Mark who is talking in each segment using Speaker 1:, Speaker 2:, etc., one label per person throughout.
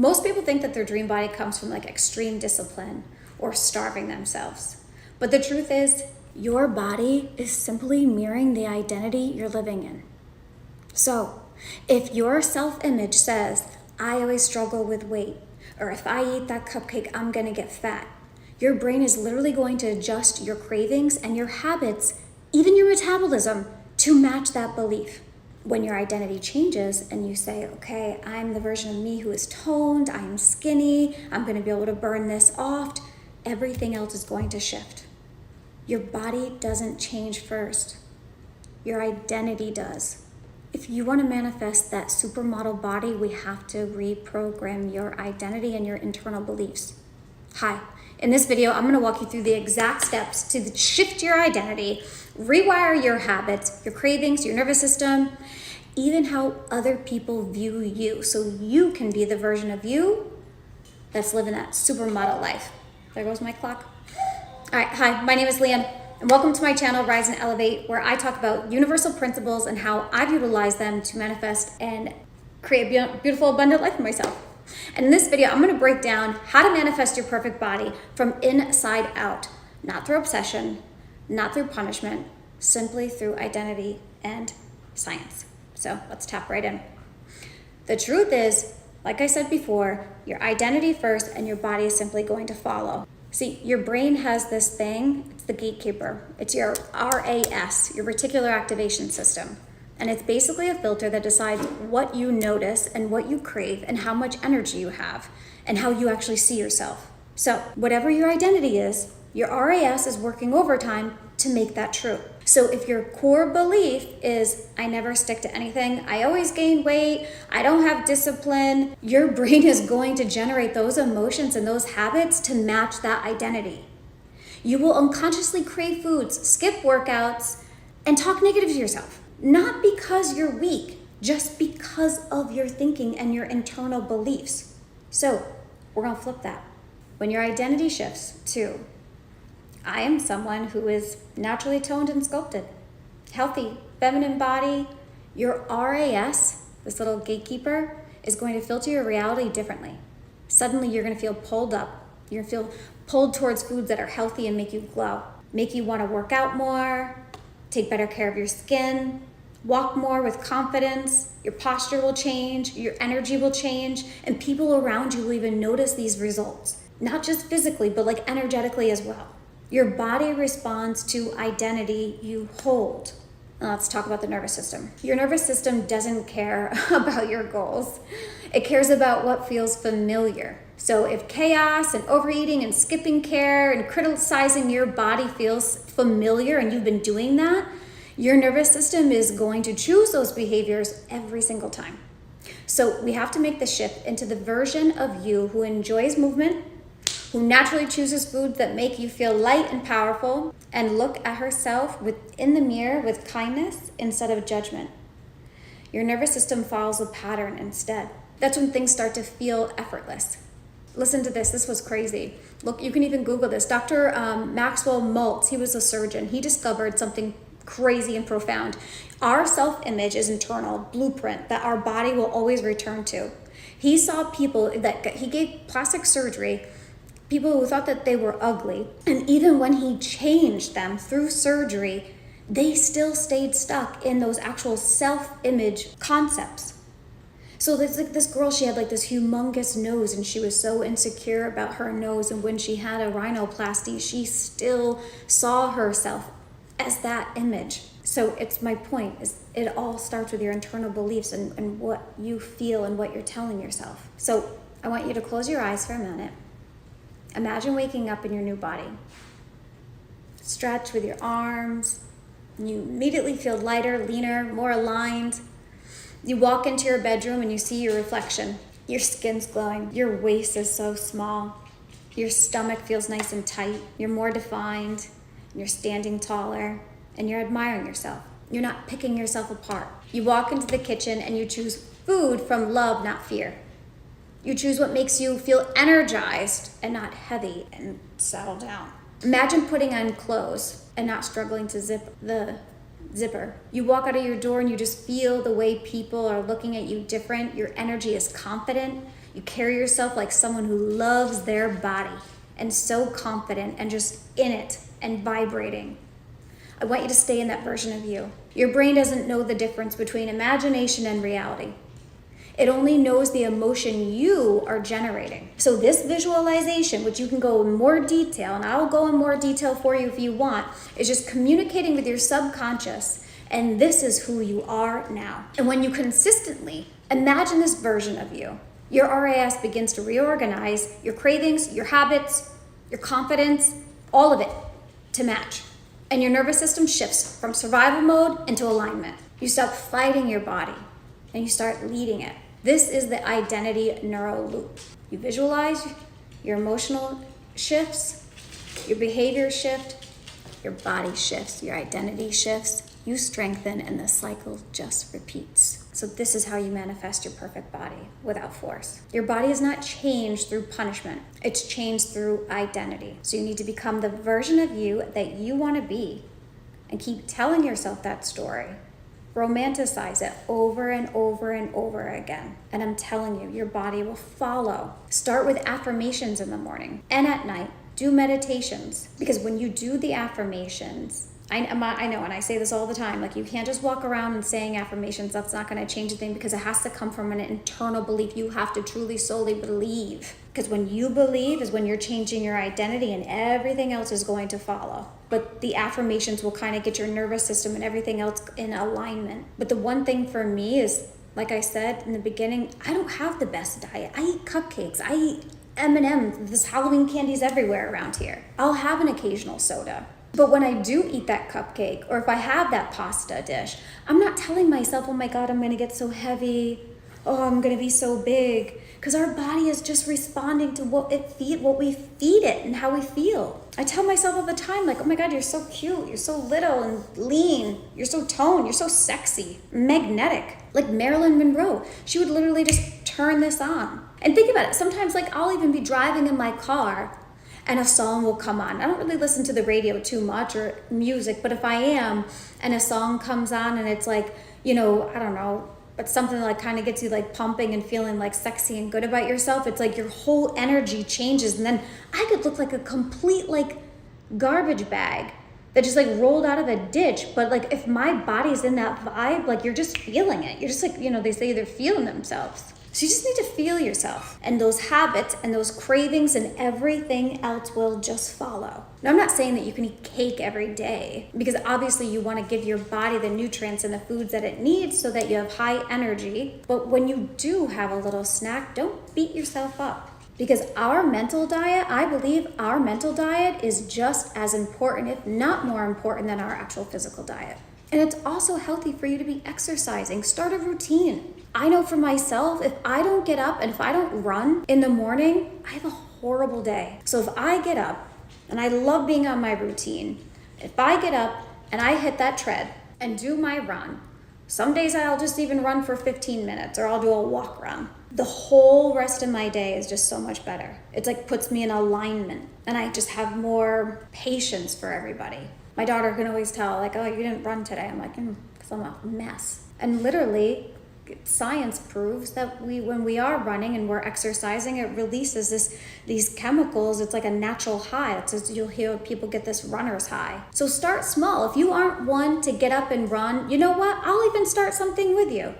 Speaker 1: Most people think that their dream body comes from like extreme discipline or starving themselves. But the truth is, your body is simply mirroring the identity you're living in. So, if your self-image says, I always struggle with weight, or if I eat that cupcake, I'm gonna get fat, your brain is literally going to adjust your cravings and your habits, even your metabolism, to match that belief. When your identity changes and you say, okay, I'm the version of me who is toned, I am skinny, I'm gonna be able to burn this off, everything else is going to shift. Your body doesn't change first. Your identity does. If you want to manifest that supermodel body, we have to reprogram your identity and your internal beliefs. Hi, in this video, I'm going to walk you through the exact steps to shift your identity, rewire your habits, your cravings, your nervous system, even how other people view you, so you can be the version of you that's living that supermodel life. There goes my clock. All right, hi, my name is Leanne, and welcome to my channel, Rise and Elevate, where I talk about universal principles and how I've utilized them to manifest and create a beautiful, abundant life for myself. And in this video, I'm gonna break down how to manifest your perfect body from inside out, not through obsession, not through punishment, simply through identity and science. So let's tap right in. The truth is, like I said before, your identity first and your body is simply going to follow. See, your brain has this thing, it's the gatekeeper. It's your RAS, your reticular activation system. And it's basically a filter that decides what you notice and what you crave and how much energy you have and how you actually see yourself. So whatever your identity is, your RAS is working overtime to make that true. So if your core belief is, I never stick to anything, I always gain weight, I don't have discipline, your brain is going to generate those emotions and those habits to match that identity. You will unconsciously crave foods, skip workouts, and talk negative to yourself. Not because you're weak, just because of your thinking and your internal beliefs. So we're gonna flip that. When your identity shifts to, I am someone who is naturally toned and sculpted, healthy, feminine body, your RAS, this little gatekeeper, is going to filter your reality differently. Suddenly you're gonna feel pulled up. You're gonna feel pulled towards foods that are healthy and make you glow, make you wanna work out more, take better care of your skin, walk more with confidence, your posture will change, your energy will change, and people around you will even notice these results. Not just physically, but like energetically as well. Your body responds to identity you hold. Now let's talk about the nervous system. Your nervous system doesn't care about your goals. It cares about what feels familiar. So if chaos and overeating and skipping care and criticizing your body feels familiar and you've been doing that, your nervous system is going to choose those behaviors every single time. So we have to make the shift into the version of you who enjoys movement, who naturally chooses foods that make you feel light and powerful, and look at herself in the mirror with kindness instead of judgment. Your nervous system follows a pattern instead. That's when things start to feel effortless. Listen to this, this was crazy. Look, you can even Google this. Dr. Maxwell Maltz, he was a surgeon. He discovered something crazy and profound. Our self-image is internal blueprint that our body will always return to. He saw people that he gave plastic surgery, people who thought that they were ugly, and even when he changed them through surgery, they still stayed stuck in those actual self-image concepts. So there's like this girl, she had like this humongous nose and she was so insecure about her nose, and when she had a rhinoplasty, she still saw herself as that image. So it's my point, is it all starts with your internal beliefs and what you feel and what you're telling yourself. So I want you to close your eyes for a minute. Imagine waking up in your new body. Stretch with your arms. You immediately feel lighter, leaner, more aligned. You walk into your bedroom and you see your reflection. Your skin's glowing. Your waist is so small. Your stomach feels nice and tight. You're more defined. You're standing taller and you're admiring yourself. You're not picking yourself apart. You walk into the kitchen and you choose food from love, not fear. You choose what makes you feel energized and not heavy, and settle down. Imagine putting on clothes and not struggling to zip the zipper. You walk out of your door and you just feel the way people are looking at you different. Your energy is confident. You carry yourself like someone who loves their body and so confident and just in it and vibrating. I want you to stay in that version of you. Your brain doesn't know the difference between imagination and reality. It only knows the emotion you are generating. So this visualization, which you can go in more detail, and I'll go in more detail for you if you want, is just communicating with your subconscious, and this is who you are now. And when you consistently imagine this version of you, your RAS begins to reorganize your cravings, your habits, your confidence, all of it to match. And your nervous system shifts from survival mode into alignment. You stop fighting your body and you start leading it. This is the identity neural loop. You visualize, your emotional shifts, your behavior shift, your body shifts, your identity shifts, you strengthen, and the cycle just repeats. So this is how you manifest your perfect body without force. Your body is not changed through punishment. It's changed through identity. So you need to become the version of you that you want to be and keep telling yourself that story. Romanticize it over and over and over again. And I'm telling you, your body will follow. Start with affirmations in the morning and at night. Do meditations, because when you do the affirmations, I know, and I say this all the time, like you can't just walk around and saying affirmations. That's not going to change a thing, because it has to come from an internal belief. You have to truly, solely believe, because when you believe is when you're changing your identity, and everything else is going to follow. But the affirmations will kind of get your nervous system and everything else in alignment. But the one thing for me is, like I said in the beginning, I don't have the best diet. I eat cupcakes. I eat M&M's. There's Halloween candies everywhere around here. I'll have an occasional soda. But when I do eat that cupcake, or if I have that pasta dish, I'm not telling myself, oh my God, I'm gonna get so heavy. Oh, I'm gonna be so big. Because our body is just responding to what we feed it and how we feel. I tell myself all the time, like, oh my God, you're so cute. You're so little and lean. You're so toned. You're so sexy, magnetic. Like Marilyn Monroe, she would literally just turn this on. And think about it. Sometimes, like, I'll even be driving in my car and a song will come on. I don't really listen to the radio too much or music, but if I am and a song comes on and it's like, I don't know, but something like kind of gets you like pumping and feeling like sexy and good about yourself, it's like your whole energy changes. And then I could look like a complete like garbage bag that just like rolled out of a ditch. But like if my body's in that vibe, like you're just feeling it. You're just like, they say they're feeling themselves. So you just need to feel yourself, and those habits and those cravings and everything else will just follow. Now, I'm not saying that you can eat cake every day, because obviously you want to give your body the nutrients and the foods that it needs so that you have high energy. But when you do have a little snack, don't beat yourself up, because our mental diet, I believe our mental diet is just as important, if not more important, than our actual physical diet. And it's also healthy for you to be exercising. Start a routine. I know for myself, if I don't get up and if I don't run in the morning, I have a horrible day. So if I get up, and I love being on my routine, if I get up and I hit that tread and do my run, some days I'll just even run for 15 minutes, or I'll do a walk run. The whole rest of my day is just so much better. It's like puts me in alignment, and I just have more patience for everybody. My daughter can always tell, like, oh, you didn't run today. I'm like, because I'm a mess. And literally, science proves that when we are running and we're exercising, it releases these chemicals. It's like a natural high. It's just, you'll hear people get this runner's high. So start small. If you aren't one to get up and run, you know what? I'll even start something with you.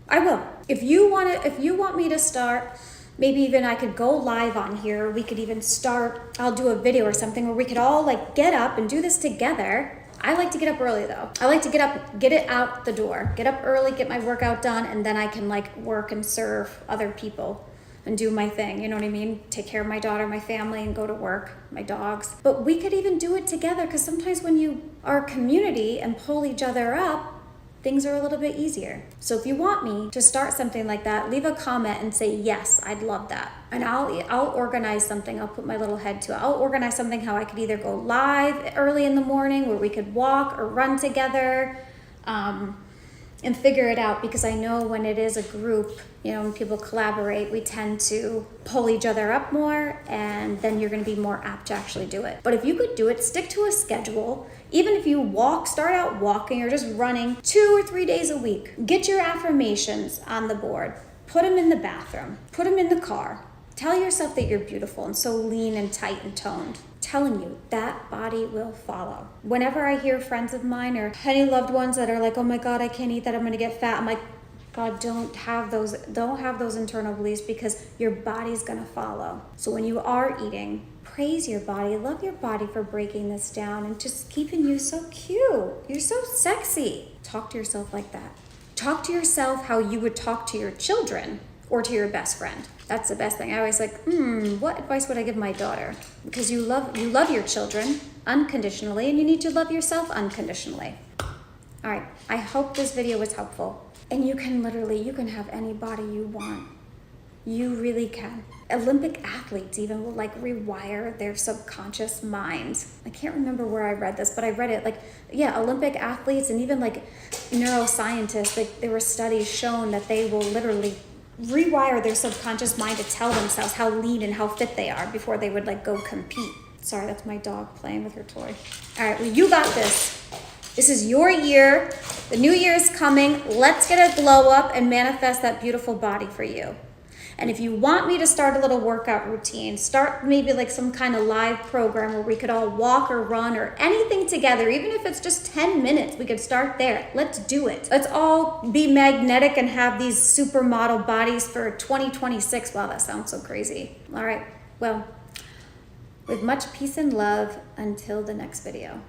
Speaker 1: I will. If you want me to start, maybe even I could go live on here. We could even start, I'll do a video or something where we could all like get up and do this together. I like to get up early though. I like to get up, get it out the door, get up early, get my workout done, and then I can like work and serve other people and do my thing. You know what I mean? Take care of my daughter, my family, and go to work, my dogs. But we could even do it together, because sometimes when you are a community and pull each other up, things are a little bit easier. So if you want me to start something like that, leave a comment and say, yes, I'd love that. And I'll organize something. I'll put my little head to it. I'll organize something how I could either go live early in the morning where we could walk or run together, and figure it out, because I know when it is a group, when people collaborate, we tend to pull each other up more, and then you're going to be more apt to actually do it. But if you could do it, stick to a schedule. Even if you start out walking or just running 2 or 3 days a week, get your affirmations on the board. Put them in the bathroom. Put them in the car. Tell yourself that you're beautiful and so lean and tight and toned. Telling you that body will follow. Whenever I hear friends of mine or any loved ones that are like, oh my God, I can't eat that, I'm gonna get fat. I'm like, God, don't have those internal beliefs, because your body's gonna follow. So when you are eating, praise your body, love your body for breaking this down and just keeping you so cute. You're so sexy. Talk to yourself like that. Talk to yourself how you would talk to your children or to your best friend. That's the best thing. I always like, what advice would I give my daughter? Because you love your children unconditionally, and you need to love yourself unconditionally. All right, I hope this video was helpful. And you can have any body you want. You really can. Olympic athletes even will like rewire their subconscious minds. I can't remember where I read this, but I read it like, yeah, Olympic athletes and even like neuroscientists, like there were studies shown that they will literally rewire their subconscious mind to tell themselves how lean and how fit they are before they would like go compete. Sorry, that's my dog playing with her toy. All right, well, you got this. This is your year. The new year is coming. Let's get a glow up and manifest that beautiful body for you. And if you want me to start a little workout routine, start maybe like some kind of live program where we could all walk or run or anything together, even if it's just 10 minutes, we could start there. Let's do it. Let's all be magnetic and have these supermodel bodies for 2026. Wow, that sounds so crazy. All right, well, with much peace and love, until the next video.